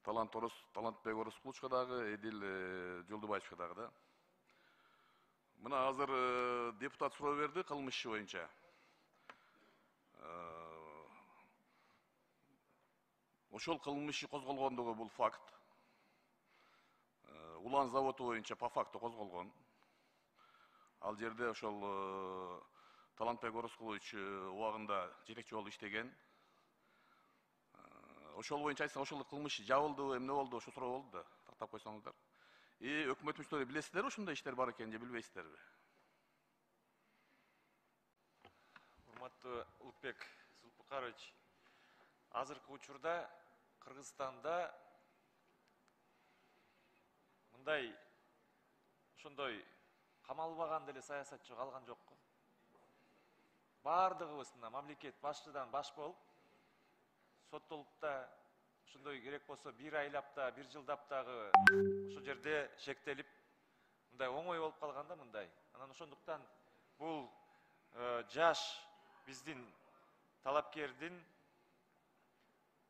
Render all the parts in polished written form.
Талантбек Орозкуловичка дагы, Эдил Жолдубаевичка дагы да. Мына азыр депутат суроо берди кылмыш иши боюнча. Ошол кылмыш иши козголгондугу бул факт. Улан заводу боюнча по факту козголгон. Ал жерде ошол Талантбек Орозкулович убагында жетекчи болуп иштеген. Ошол боюнча айтсаң, ошол кылмыш жабылдыбы, эмне болду, ошо суроо болду да, тактап койсоңуздар. Өкмөт мүчөлөрү билесиздерби ушундай иштер бар экенин же билбейсиздерби? Урматтуу Улукбек Зулпукарович, азыркы учурда Кыргызстанда мындай ошондой камалбаган деле саясатчы калган жокко. Бардыгыбыз мына мамлекет башчыдан баш болуп, соттолукта ошондой керек болсо бир айлап да, бир жылдап дагы ошол жерде шектелип, мындай оңой болуп калганда мындай. Анан ошондуктан бул жаш биздин талапкердин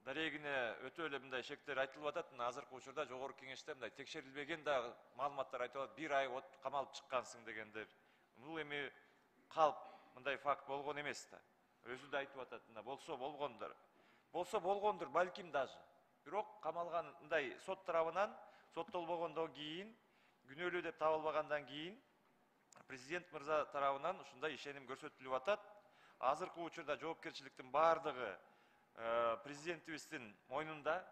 дарегине өтө эле мындай шектер айтылып атат. Мына азыркы учурда жогорку кеңеште мындай текшерилбеген дагы маалыматтар айтып атат. Бир ай камалып чыккансың дегендер. Бул эми калп мындай факт болгон эмес да. Өзү да айтып атат, мына болсо болгондор. Болсо болгондур балким даже. Бирок камалган мындай сот тарабынан соттолбогондон кийин, күнөөлүү деп табылбагандан кийин президент мырза тарабынан ушундай ишеним көрсөтүлүп атат. Азыркы учурда жоопкерчиликтин бардыгы президентибиздин мойнунда.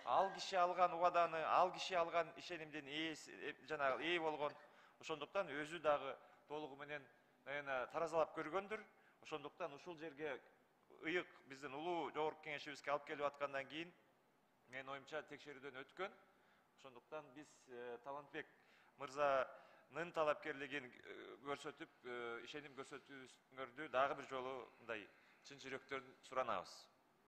Ал киши алган убаданы, ал киши алган ишенимдин ээ болгон. Ошондуктан өзү дагы толугу менен таразалап көргөндүр. Ошондуктан ушул жерге ыйык биздин улуу жогорку кеңешибизге алып келип аткандан кийин менин оюмча текшерүүдөн өткөн. Ошондуктан биз Талантбек мырзанын талапкерлигин көрсөтүп, ишеним көрсөтүүңөрдү дагы бир жолу мындай чын жүрөктөн суранабыз.